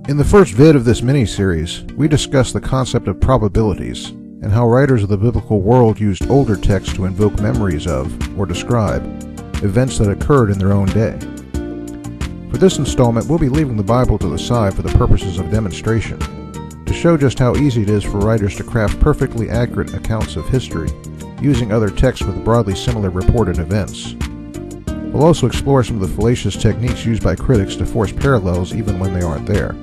In the first vid of this mini-series, we discussed the concept of probabilities and how writers of the biblical world used older texts to invoke memories of, or describe, events that occurred in their own day. For this installment, we'll be leaving the Bible to the side for the purposes of demonstration, to show just how easy it is for writers to craft perfectly accurate accounts of history, using other texts with broadly similar reported events. We'll also explore some of the fallacious techniques used by critics to force parallels even when they aren't there.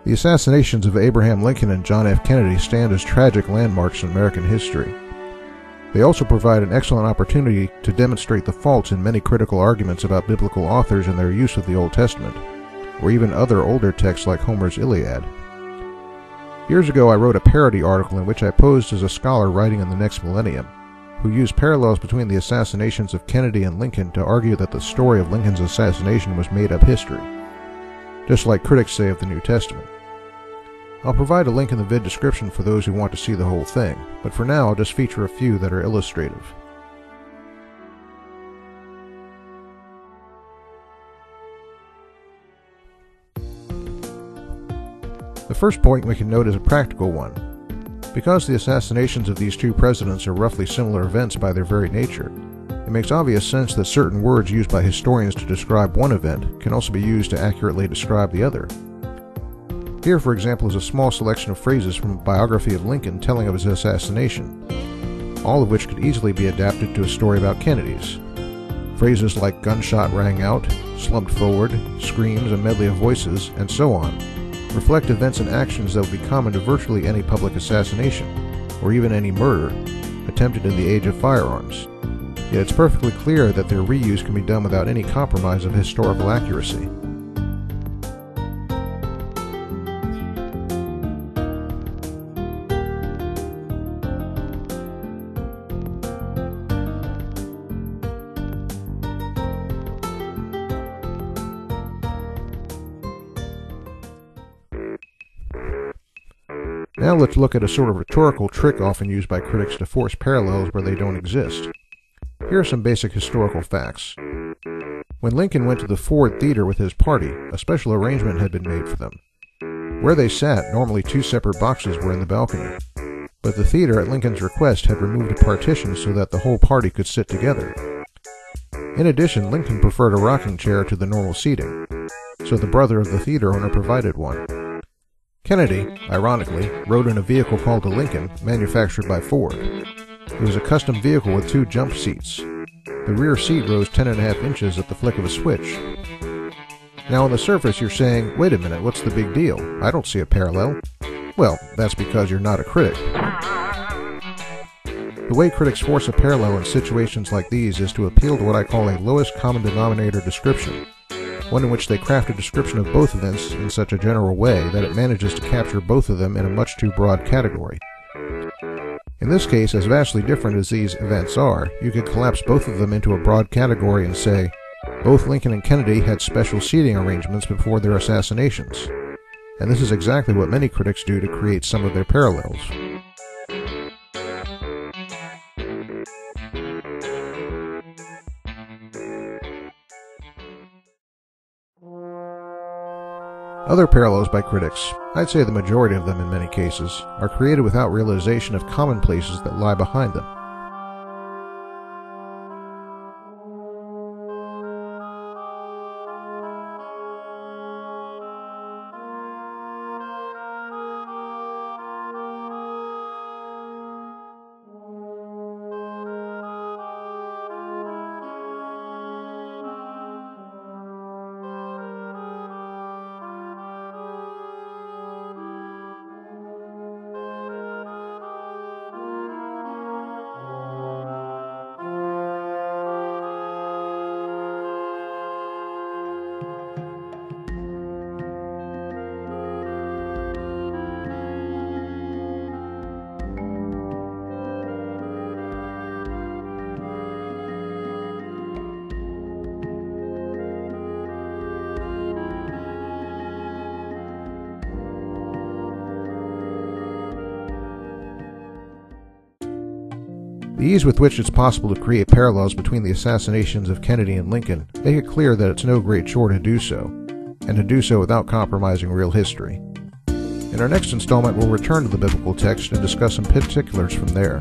The assassinations of Abraham Lincoln and John F. Kennedy stand as tragic landmarks in American history. They also provide an excellent opportunity to demonstrate the faults in many critical arguments about biblical authors and their use of the Old Testament, or even other older texts like Homer's Iliad. Years ago, I wrote a parody article in which I posed as a scholar writing in the next millennium, who used parallels between the assassinations of Kennedy and Lincoln to argue that the story of Lincoln's assassination was made-up history, just like critics say of the New Testament. I'll provide a link in the vid description for those who want to see the whole thing, but for now I'll just feature a few that are illustrative. The first point we can note is a practical one. Because the assassinations of these two presidents are roughly similar events by their very nature, it makes obvious sense that certain words used by historians to describe one event can also be used to accurately describe the other. Here, for example, is a small selection of phrases from a biography of Lincoln telling of his assassination, all of which could easily be adapted to a story about Kennedy's. Phrases like gunshot rang out, slumped forward, screams, a medley of voices, and so on, reflect events and actions that would be common to virtually any public assassination, or even any murder, attempted in the age of firearms. Yet it's perfectly clear that their reuse can be done without any compromise of historical accuracy. Now let's look at a sort of rhetorical trick often used by critics to force parallels where they don't exist. Here are some basic historical facts. When Lincoln went to the Ford Theater with his party, a special arrangement had been made for them. Where they sat, normally two separate boxes were in the balcony, but the theater at Lincoln's request had removed a partition so that the whole party could sit together. In addition, Lincoln preferred a rocking chair to the normal seating, so the brother of the theater owner provided one. Kennedy, ironically, rode in a vehicle called a Lincoln, manufactured by Ford. It was a custom vehicle with two jump seats. The rear seat rose 10.5 inches at the flick of a switch. Now on the surface you're saying, wait a minute, what's the big deal? I don't see a parallel. Well, that's because you're not a critic. The way critics force a parallel in situations like these is to appeal to what I call a lowest common denominator description, one in which they craft a description of both events in such a general way that it manages to capture both of them in a much too broad category. In this case, as vastly different as these events are, you could collapse both of them into a broad category and say, both Lincoln and Kennedy had special seating arrangements before their assassinations. And this is exactly what many critics do to create some of their parallels. Other parallels by critics, I'd say the majority of them in many cases, are created without realization of commonplaces that lie behind them. The ease with which it's possible to create parallels between the assassinations of Kennedy and Lincoln make it clear that it's no great chore to do so, and to do so without compromising real history. In our next installment, we'll return to the biblical text and discuss some particulars from there.